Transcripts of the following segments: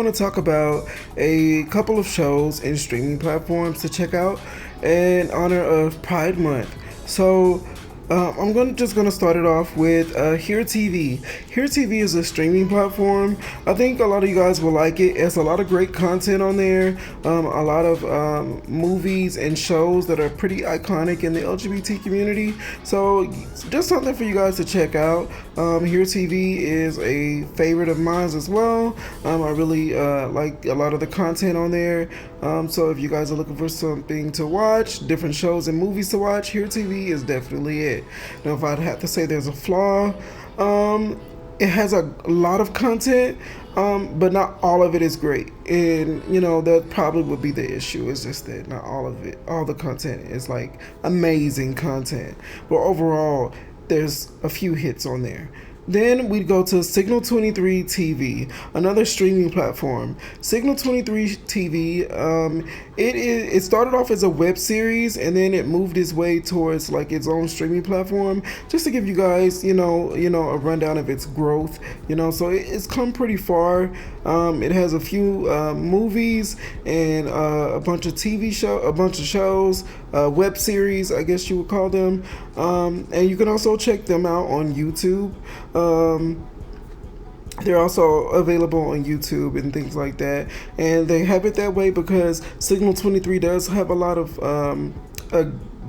want to talk about a couple of shows and streaming platforms to check out in honor of Pride Month. So, just gonna start it off with Here TV. Here TV is a streaming platform. I think a lot of you guys will like it. It's a lot of great content on there. A lot of movies and shows that are pretty iconic in the LGBT community. So just something for you guys to check out. Here TV is a favorite of mine as well. I really like a lot of the content on there. So if you guys are looking for something to watch, different shows and movies to watch, Here TV is definitely it. Now, if I'd have to say there's a flaw, it has a lot of content, but not all of it is great. And, that probably would be the issue. It's just that not all of it, all the content is like amazing content. But overall, there's a few hits on there. Then we'd go to Signal 23 TV, another streaming platform. Signal 23 TV, it started off as a web series and then it moved its way towards like its own streaming platform. Just to give you guys, a rundown of its growth. So it's come pretty far. It has a few movies and a bunch of a bunch of shows, web series, I guess you would call them. And you can also check them out on YouTube. They're also available on YouTube and things like that, and they have it that way because Signal 23 does have a lot of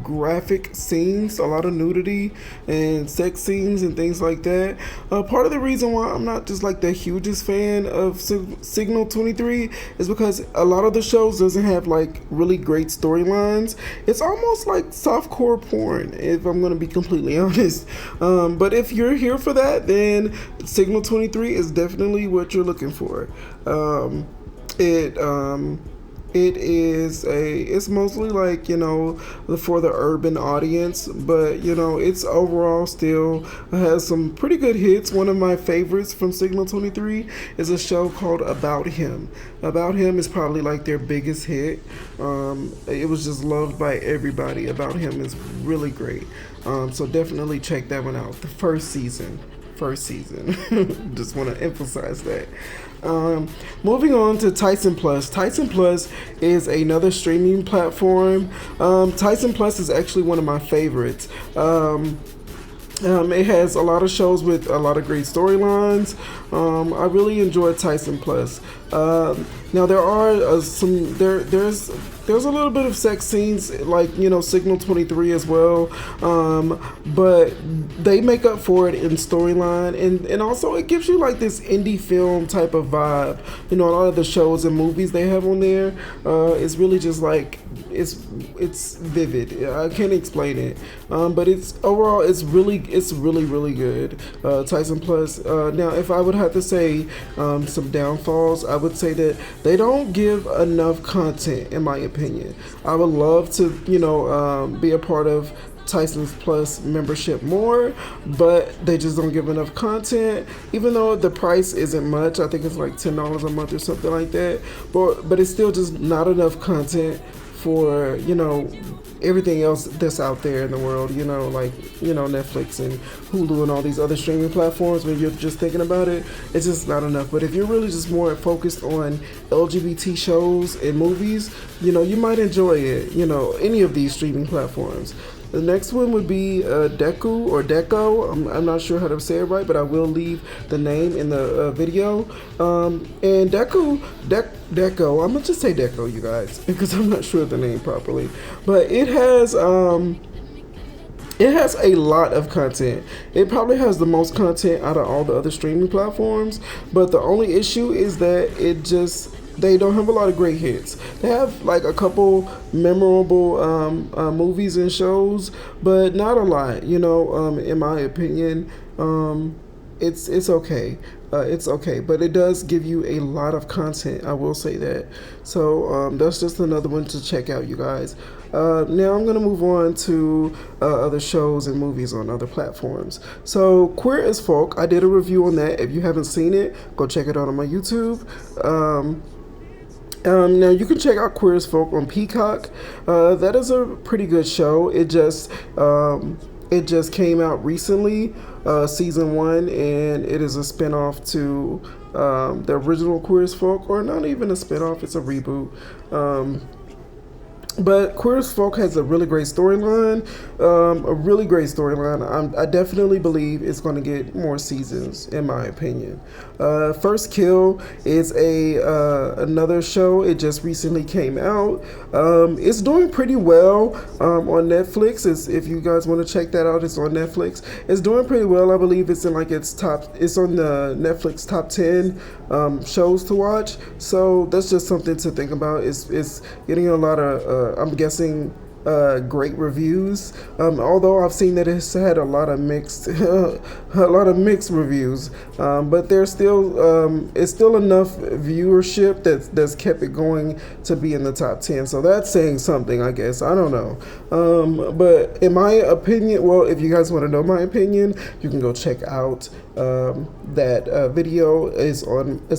graphic scenes, a lot of nudity and sex scenes and things like that. Part of the reason why I'm not just like the hugest fan of Signal 23 is because a lot of the shows doesn't have like really great storylines. It's almost like softcore porn, if I'm going to be completely honest. But if you're here for that, then Signal 23 is definitely what you're looking for. It's mostly like, for the urban audience, but, it's overall still has some pretty good hits. One of my favorites from Signal 23 is a show called About Him. About Him is probably like their biggest hit. It was just loved by everybody. About Him is really great. So definitely check that one out. The first season. Just want to emphasize that. Moving on to Tyson Plus. Tyson Plus is another streaming platform. Tyson Plus is actually one of my favorites. It has a lot of shows with a lot of great storylines. I really enjoy Tyson Plus. Now there are there's a little bit of sex scenes like Signal 23 as well, but they make up for it in storyline, and also it gives you like this indie film type of vibe. A lot of the shows and movies they have on there, it's really just like it's vivid. I can't explain it, but it's overall it's really good. Tyson Plus. Now, if I would have to say some downfalls, I would say that they don't give enough content, in my opinion. I would love to, be a part of Tyson's Plus membership more, but they just don't give enough content. Even though the price isn't much, I think it's like $10 a month or something like that. But it's still just not enough content for everything else that's out there in the world, like Netflix and Hulu and all these other streaming platforms. When you're just thinking about it, it's just not enough. But if you're really just more focused on LGBT shows and movies, you might enjoy it, any of these streaming platforms. The next one would be Deku or Deco. I'm not sure how to say it right, but I will leave the name in the video. And Deco, I'm gonna just say Deco, you guys, because I'm not sure of the name properly. But it has a lot of content. It probably has the most content out of all the other streaming platforms. But the only issue is that they don't have a lot of great hits. They have like a couple memorable movies and shows, but not a lot. In my opinion, it's okay. It's okay, but it does give you a lot of content. I will say that. So that's just another one to check out, you guys. Now I'm gonna move on to other shows and movies on other platforms. So Queer as Folk, I did a review on that. If you haven't seen it, go check it out on my YouTube. Now you can check out Queer as Folk on Peacock. That is a pretty good show. It just came out recently. season 1, and it is a spinoff to the original Queer as Folk, or not even a spinoff, it's a reboot. But Queer as Folk has a really great storyline, I definitely believe it's going to get more seasons, in my opinion. First Kill is another show. It just recently came out. It's doing pretty well on Netflix. If you guys want to check that out, it's on Netflix. It's doing pretty well. I believe it's in like it's on the Netflix top 10 shows to watch. So that's just something to think about. It's getting a lot of I'm guessing great reviews. Although I've seen that it's had a lot of mixed reviews, but there's still it's still enough viewership that's kept it going to be in the top 10. So that's saying something, I guess. I don't know. But in my opinion, well, if you guys want to know my opinion, you can go check out that video. It's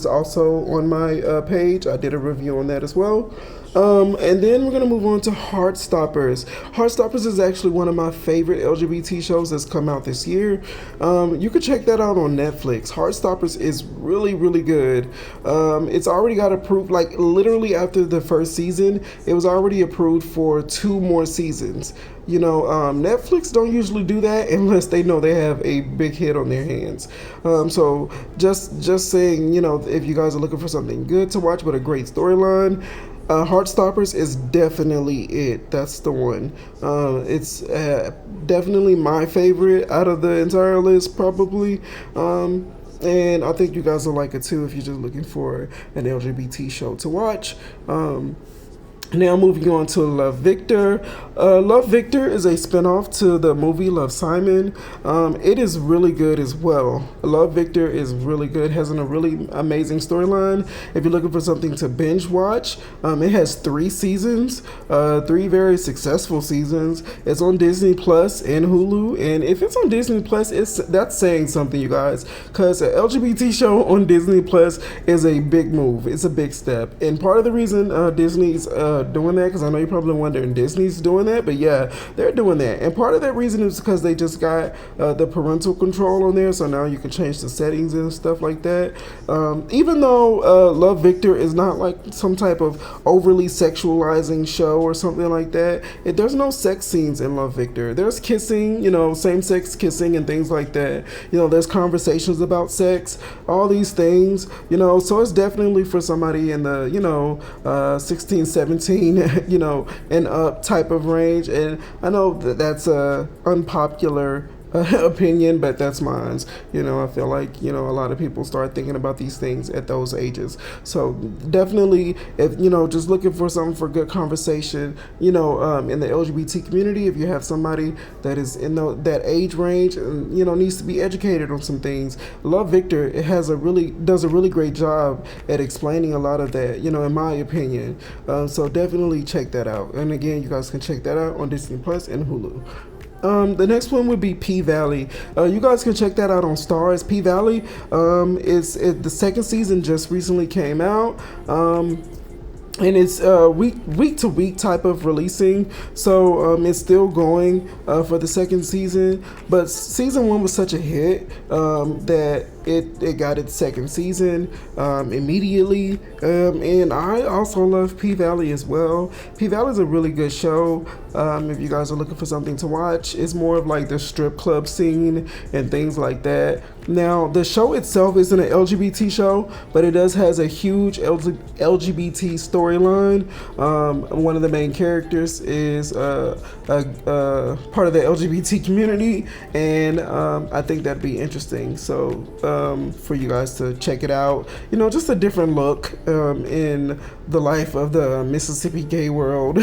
also on my page. I did a review on that as well. And then we're gonna move on to Heartstoppers. Heartstoppers is actually one of my favorite LGBT shows that's come out this year. You can check that out on Netflix. Heartstoppers is really, really good. It's already got approved, like literally after the first season, it was already approved for 2 more seasons. You know, Netflix don't usually do that unless they know they have a big hit on their hands. So just saying, you know, if you guys are looking for something good to watch with a great storyline, Heartstoppers is definitely it. That's the one. It's definitely my favorite out of the entire list, probably. And I think you guys will like it too if you're just looking for an LGBT show to watch. Now moving on to Love, Victor. Love, Victor is a spinoff to the movie Love, Simon. It is really good as well. Love, Victor is really good. Has a really amazing storyline. If you're looking for something to binge watch, it has 3 seasons, 3 very successful seasons. It's on Disney Plus and Hulu. And if it's on Disney Plus, that's saying something, you guys, because an LGBT show on Disney Plus is a big move. It's a big step. And part of the reason Disney's doing that, because I know you're probably wondering, Disney's doing that, but yeah, they're doing that. And part of that reason is because they just got the parental control on there, so now you can change the settings and stuff like that. Even though Love, Victor is not like some type of overly sexualizing show or something like that, there's no sex scenes in Love, Victor. There's kissing, you know, same-sex kissing and things like that. You know, there's conversations about sex, all these things, you know, so it's definitely for somebody in the, you know, 16, 17, you know, and up type of range. And I know that's a unpopular opinion, but that's mine. You know, I feel like, you know, a lot of people start thinking about these things at those ages. So definitely, if you know, just looking for something for good conversation, you know, in the LGBT community, if you have somebody that is in that age range and, you know, needs to be educated on some things, Love, Victor, it does a really great job at explaining a lot of that, you know, in my opinion. So definitely check that out. And again, you guys can check that out on Disney Plus and Hulu. The next one would be P-Valley. You guys can check that out on Stars. P-Valley the second season just recently came out. And it's week to week type of releasing, so it's still going for the second season. But season 1 was such a hit that it got its second season immediately. And I also love P-Valley as well. P-Valley is a really good show. If you guys are looking for something to watch, it's more of like the strip club scene and things like that. Now, the show itself isn't an LGBT show, but it has a huge LGBT storyline. One of the main characters is part of the LGBT community, and I think that'd be interesting. So for you guys to check it out, you know, just a different look in the life of the Mississippi gay world.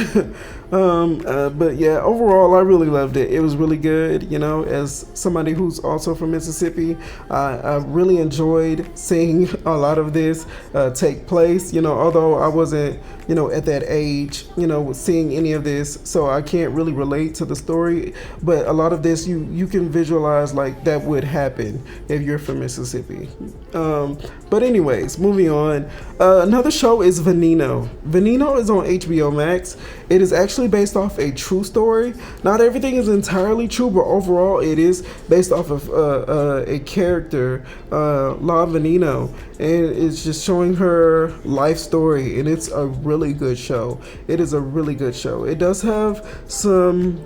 But yeah, overall, I really loved it. It was really good. You know, as somebody who's also from Mississippi, I really enjoyed seeing a lot of this take place. You know, although I wasn't, you know, at that age, you know, seeing any of this, so I can't really relate to the story. But a lot of this, you can visualize like that would happen if you're from Mississippi. Mississippi. But anyways, moving on. Another show is Veneno. Veneno is on HBO Max. It is actually based off a true story. Not everything is entirely true, but overall it is based off of a character, La Veneno, and it's just showing her life story, and it's a really good show. It is a really good show. It does have some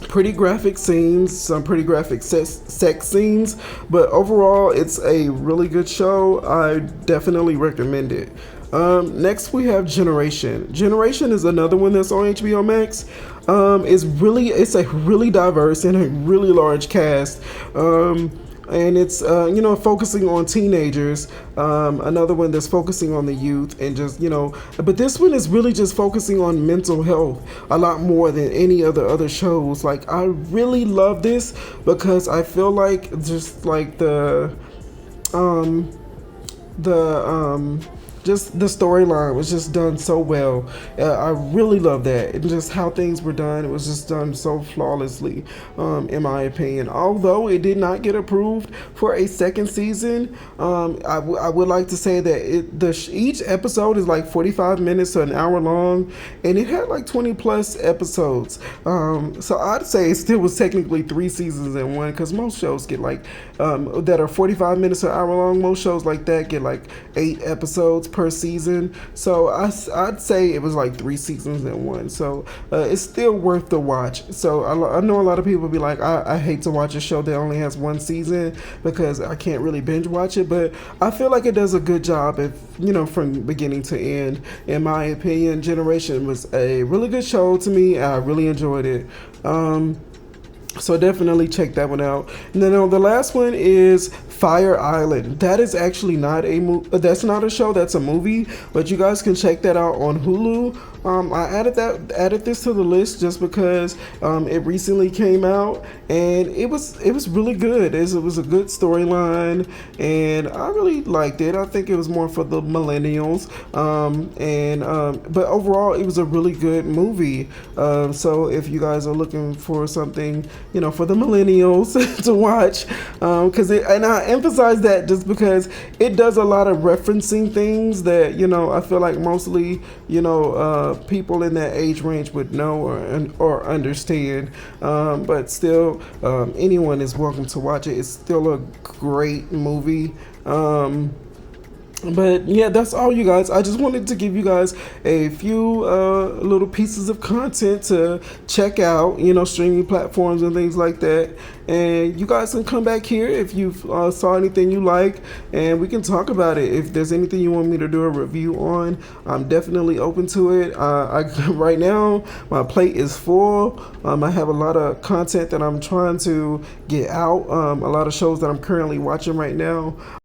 pretty graphic scenes, some pretty graphic sex scenes, but overall it's a really good show. I definitely recommend it. Next we have Generation. Generation is another one that's on HBO Max. It's a really diverse and a really large cast. And it's focusing on teenagers. Another one that's focusing on the youth, and just but this one is really just focusing on mental health a lot more than any other shows. Like, I really love this because I feel like just like the just the storyline was just done so well. I really love that, and just how things were done. It was just done so flawlessly, in my opinion. Although it did not get approved for a second season, I would like to say that each episode is like 45 minutes to an hour long, and it had like 20 plus episodes. So I'd say it still was technically 3 seasons in one, because most shows get like that are 45 minutes to an hour long. Most shows like that get like 8 episodes per season. So I'd say it was like 3 seasons in one. So it's still worth the watch. So I know a lot of people be like, I hate to watch a show that only has 1 season because I can't really binge watch it, but I feel like it does a good job from beginning to end. In my opinion, Generation was a really good show to me. I really enjoyed it. So definitely check that one out. And then the last one is Fire Island. That is actually not that's not a show, that's a movie, but you guys can check that out on Hulu. I added this to the list just because it recently came out, and it was really good. It was a good storyline, and I really liked it. I think it was more for the millennials, but overall it was a really good movie. So if you guys are looking for something for the millennials to watch, and I emphasize that just because it does a lot of referencing things that I feel like mostly people in that age range would know or understand, but still, anyone is welcome to watch it. It's still a great movie. But yeah, that's all, you guys. I just wanted to give you guys a few little pieces of content to check out, streaming platforms and things like that. And you guys can come back here if you saw anything you like, and we can talk about it. If there's anything you want me to do a review on, I'm definitely open to it. Right now, my plate is full. I have a lot of content that I'm trying to get out, a lot of shows that I'm currently watching right now.